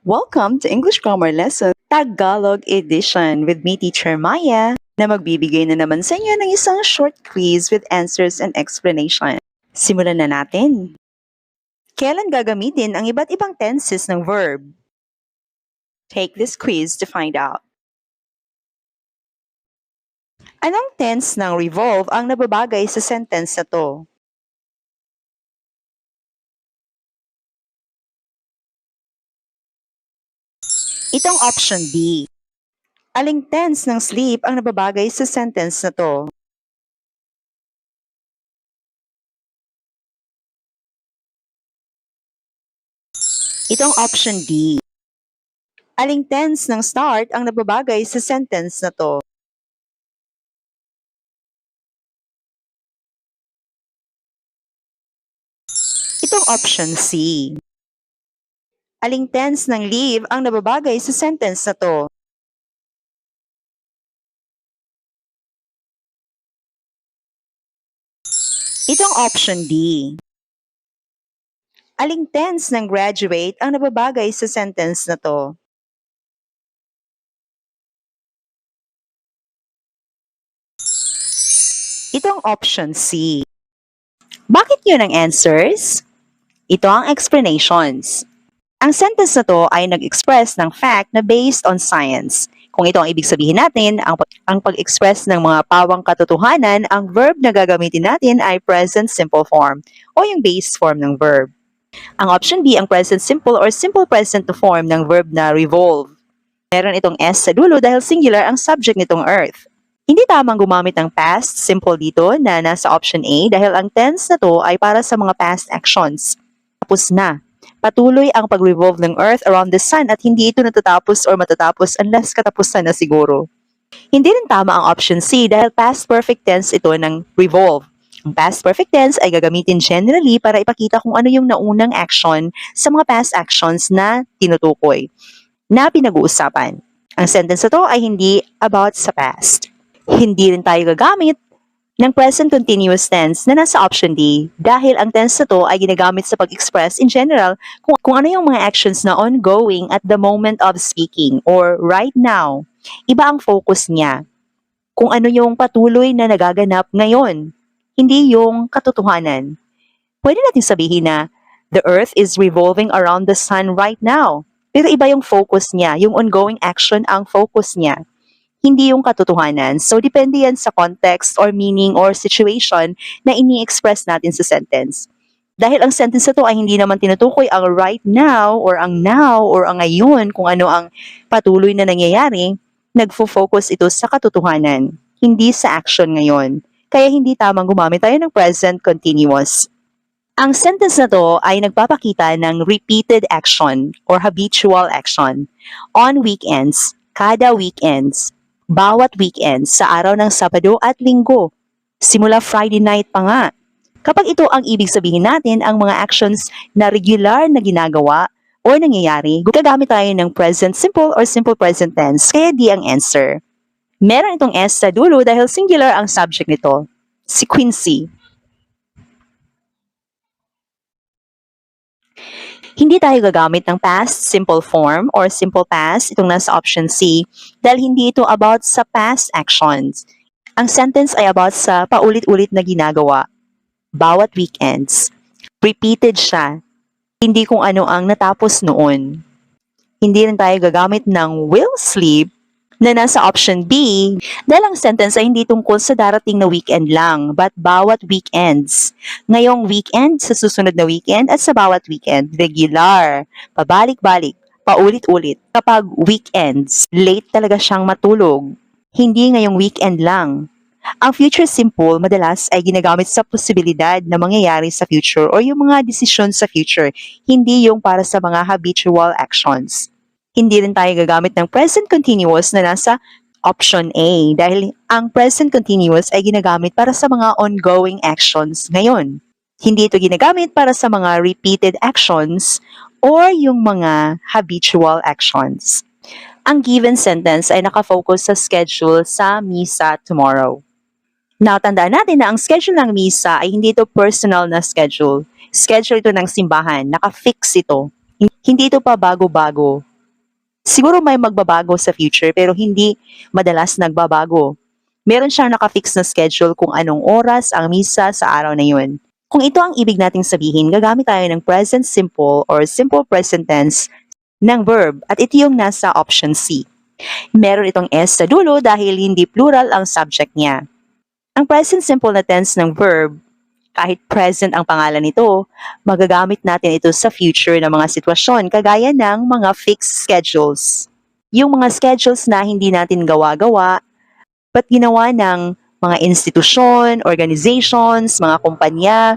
Welcome to English Grammar Lesson Tagalog Edition with me, Teacher Maya, na magbibigay na naman sa inyo ng isang short quiz with answers and explanation. Simulan na natin. Kailan gagamitin ang iba't ibang tenses ng verb? Take this quiz to find out. Anong tense ng revolve ang nababagay sa sentence na to? Itong option B. Aling tense ng sleep ang nababagay sa sentence na to? Itong option D. Aling tense ng start ang nababagay sa sentence na to? Itong option C. Aling tense ng leave ang nababagay sa sentence na to? Itong option D. Aling tense ng graduate ang nababagay sa sentence na to? Itong option C. Bakit yun ang answers? Ito ang explanations. Ang sentence na to ay nag-express ng fact na based on science. Kung ito ang ibig sabihin natin, ang pag-express ng mga pawang katotohanan, ang verb na gagamitin natin ay present simple form o yung base form ng verb. Ang option B, ang present simple or simple present form ng verb na revolve. Meron itong S sa dulo dahil singular ang subject nitong earth. Hindi tamang gumamit ng past simple dito na nasa option A dahil ang tense na to ay para sa mga past actions. Tapos na. Patuloy ang pag-revolve ng Earth around the Sun at hindi ito natatapos or matatapos unless katapusan na siguro. Hindi rin tama ang option C dahil past perfect tense ito ng revolve. Ang past perfect tense ay gagamitin generally para ipakita kung ano yung naunang action sa mga past actions na tinutukoy, na pinag-uusapan. Ang sentence na to ay hindi about sa past. Hindi rin tayo gagamit ng present continuous tense na nasa option D dahil ang tense na to ay ginagamit sa pag-express in general kung ano yung mga actions na ongoing at the moment of speaking or right now. Iba ang focus niya. Kung ano yung patuloy na nagaganap ngayon, hindi yung katotohanan. Pwede natin sabihin na the earth is revolving around the sun right now. Pero iba yung focus niya, yung ongoing action ang focus niya. Hindi yung katotohanan. So, depende yan sa context or meaning or situation na ini-express natin sa sentence. Dahil ang sentence na to ay hindi naman tinutukoy ang right now or ang ngayon kung ano ang patuloy na nangyayari, nagfo-focus ito sa katotohanan, hindi sa action ngayon. Kaya hindi tamang gumamit tayo ng present continuous. Ang sentence na to ay nagpapakita ng repeated action or habitual action on weekends, kada weekends, bawat weekend sa araw ng Sabado at Linggo. Simula Friday night pa nga. Kapag ito ang ibig sabihin natin, ang mga actions na regular na ginagawa o nangyayari, gagamit tayo ng present simple or simple present tense, kaya di ang answer. Meron itong S sa dulo dahil singular ang subject nito, si Quincy. Hindi tayo gagamit ng past simple form or simple past, itong nasa option C, dahil hindi ito about sa past actions. Ang sentence ay about sa paulit-ulit na ginagawa. Bawat weekends. Repeated siya. Hindi kung ano ang natapos noon. Hindi rin tayo gagamit ng will sleep na nasa option B dahil ang sentence ay hindi tungkol sa darating na weekend lang, but bawat weekends. Ngayong weekend, sa susunod na weekend, at sa bawat weekend, regular, pabalik-balik, paulit-ulit. Kapag weekends, late talaga siyang matulog. Hindi ngayong weekend lang. Ang future simple madalas ay ginagamit sa posibilidad na mangyayari sa future o yung mga desisyon sa future, hindi yung para sa mga habitual actions. Hindi rin tayo gagamit ng present continuous na nasa option A dahil ang present continuous ay ginagamit para sa mga ongoing actions ngayon. Hindi ito ginagamit para sa mga repeated actions or yung mga habitual actions. Ang given sentence ay nakafocus sa schedule sa misa tomorrow. Now, tandaan natin na ang schedule ng misa ay hindi ito personal na schedule. Schedule ito ng simbahan, nakafix ito. Hindi ito pa bago-bago. Siguro may magbabago sa future pero hindi madalas nagbabago. Meron siyang nakafix na schedule kung anong oras ang misa sa araw na yun. Kung ito ang ibig nating sabihin, gagamit tayo ng present simple or simple present tense ng verb at ito yung nasa option C. Meron itong S sa dulo dahil hindi plural ang subject niya. Ang present simple na tense ng verb, kahit present ang pangalan nito, magagamit natin ito sa future na mga sitwasyon kagaya ng mga fixed schedules. Yung mga schedules na hindi natin gawa-gawa, but ginawa ng mga institusyon, organizations, mga kumpanya,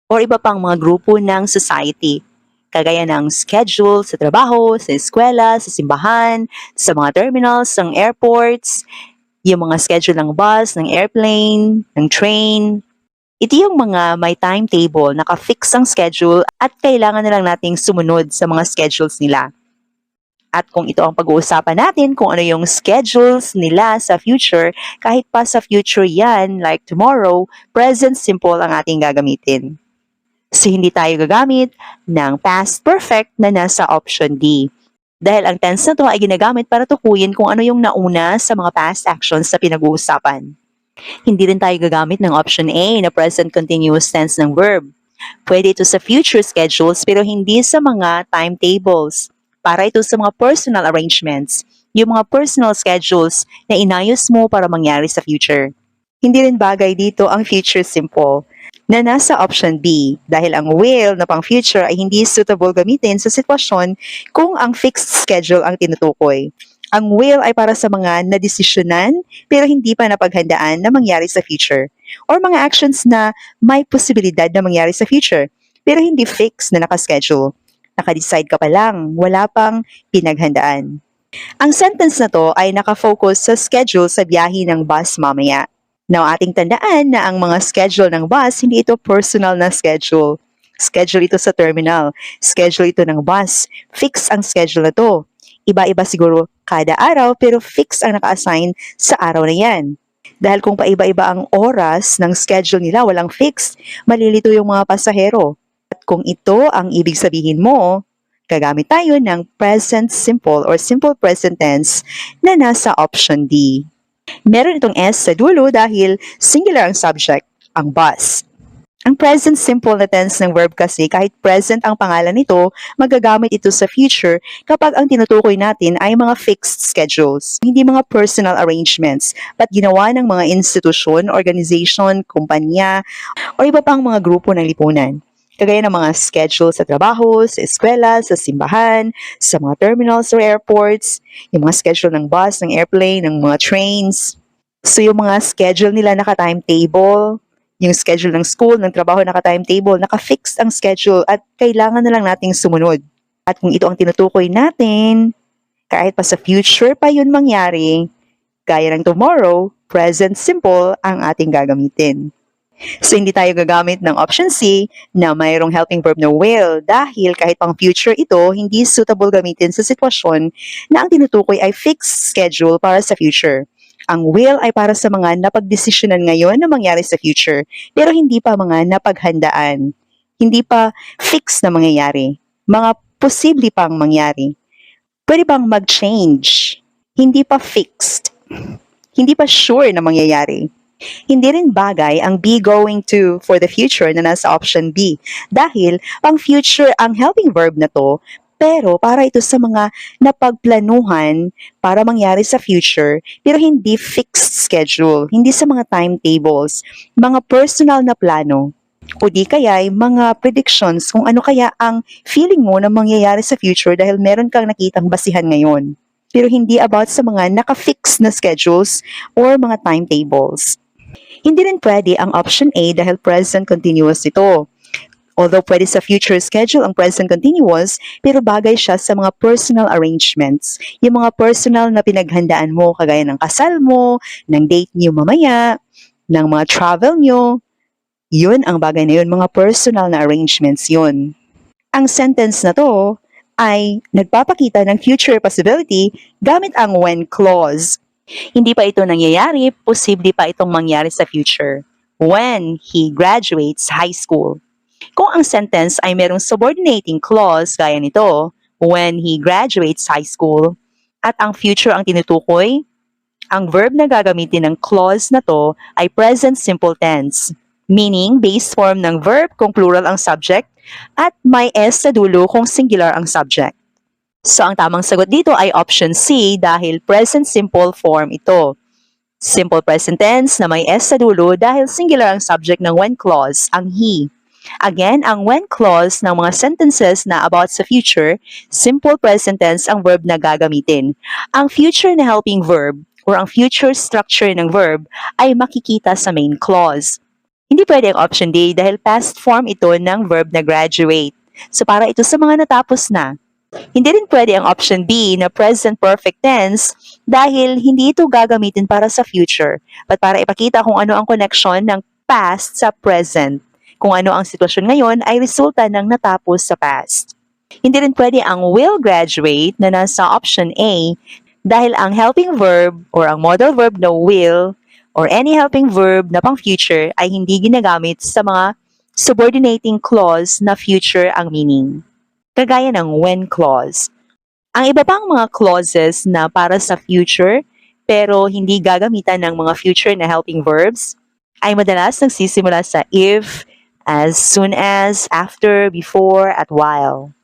or iba pang mga grupo ng society. Kagaya ng schedule sa trabaho, sa eskwela, sa simbahan, sa mga terminals, ng airports, yung mga schedule ng bus, ng airplane, ng train. Ito yung mga may timetable, naka-fix ang schedule at kailangan na lang nating sumunod sa mga schedules nila. At kung ito ang pag-uusapan natin, kung ano yung schedules nila sa future, kahit pa sa future yan, like tomorrow, present simple ang ating gagamitin. So, hindi tayo gagamit ng past perfect na nasa option D. Dahil ang tense na to ay ginagamit para tukuyin kung ano yung nauna sa mga past actions na pinag-uusapan. Hindi rin tayo gagamit ng option A na present continuous tense ng verb. Pwede ito sa future schedules pero hindi sa mga timetables. Para ito sa mga personal arrangements, yung mga personal schedules na inayos mo para mangyari sa future. Hindi rin bagay dito ang future simple na nasa option B dahil ang will na pang future ay hindi suitable gamitin sa sitwasyon kung ang fixed schedule ang tinutukoy. Ang will ay para sa mga nadesisyonan pero hindi pa napaghandaan na mangyari sa future or mga actions na may posibilidad na mangyari sa future pero hindi fixed na nakaschedule. Nakadecide ka pa lang, wala pang pinaghandaan. Ang sentence na to ay nakafocus sa schedule sa biyahe ng bus mamaya. Now, ating tandaan na ang mga schedule ng bus, hindi ito personal na schedule. Schedule ito sa terminal. Schedule ito ng bus. Fix ang schedule na to. Iba-iba siguro kada araw pero fix ang naka-assign sa araw na yan. Dahil kung paiba-iba ang oras ng schedule nila, walang fix, malilito yung mga pasahero. At kung ito ang ibig sabihin mo, gagamit tayo ng present simple or simple present tense na nasa option D. Meron itong S sa dulo dahil singular ang subject, ang bus. Ang present simple na tense ng verb kasi kahit present ang pangalan nito, magagamit ito sa future kapag ang tinutukoy natin ay mga fixed schedules, hindi mga personal arrangements, but ginawa ng mga institusyon, organization, kumpanya, o iba pang mga grupo ng lipunan. Kagaya ng mga schedule sa trabaho, sa eskwela, sa simbahan, sa mga terminals or airports, yung mga schedule ng bus, ng airplane, ng mga trains. So yung mga schedule nila naka-timetable, yung schedule ng school, ng trabaho naka-timetable, naka-fixed ang schedule at kailangan na lang nating sumunod. At kung ito ang tinutukoy natin, kahit pa sa future pa yun mangyari, gaya ng tomorrow, present simple ang ating gagamitin. So, hindi tayo gagamit ng option C na mayroong helping verb na will dahil kahit pang future ito, hindi suitable gamitin sa sitwasyon na ang tinutukoy ay fixed schedule para sa future. Ang will ay para sa mga napagdesisyonan ngayon na mangyari sa future, pero hindi pa mga napaghandaan. Hindi pa fixed na mangyayari. Mga posible pang mangyari. Pwede pang mag-change. Hindi pa fixed. Hindi pa sure na mangyayari. Hindi rin bagay ang be going to for the future na nasa option B dahil pang future ang helping verb na to pero para ito sa mga napagplanuhan para mangyari sa future pero hindi fixed schedule, hindi sa mga timetables, mga personal na plano o di kaya ay mga predictions kung ano kaya ang feeling mo na mangyayari sa future dahil meron kang nakitang basihan ngayon pero hindi about sa mga naka-fix na schedules or mga timetables. Hindi rin pwede ang option A dahil present continuous ito. Although pwede sa future schedule ang present continuous, pero bagay siya sa mga personal arrangements. Yung mga personal na pinaghandaan mo, kagaya ng kasal mo, ng date niyo mamaya, ng mga travel niyo, yun ang bagay na yun, mga personal na arrangements yun. Ang sentence na to ay nagpapakita ng future possibility gamit ang when clause. Hindi pa ito nangyayari, posible pa itong mangyari sa future when he graduates high school. Kung ang sentence ay merong subordinating clause gaya nito, when he graduates high school, at ang future ang tinutukoy, ang verb na gagamitin ng clause na to ay present simple tense, meaning base form ng verb kung plural ang subject at may s sa dulo kung singular ang subject. So ang tamang sagot dito ay option C dahil present simple form ito. Simple present tense na may s sa dulo dahil singular ang subject ng when clause, ang he. Again, ang when clause ng mga sentences na about sa future, simple present tense ang verb na gagamitin. Ang future na helping verb or ang future structure ng verb ay makikita sa main clause. Hindi pwede ang option D dahil past form ito ng verb na graduate. So para ito sa mga natapos na. Hindi rin pwede ang option B na present perfect tense dahil hindi ito gagamitin para sa future, but para ipakita kung ano ang connection ng past sa present. Kung ano ang sitwasyon ngayon ay resulta ng natapos sa past. Hindi rin pwede ang will graduate na nasa option A dahil ang helping verb or ang modal verb na will or any helping verb na pang future ay hindi ginagamit sa mga subordinating clause na future ang meaning. Kagaya ng when clause. Ang iba pang mga clauses na para sa future pero hindi gagamitan ng mga future na helping verbs ay madalas nagsisimula sa if, as soon as, after, before, at while.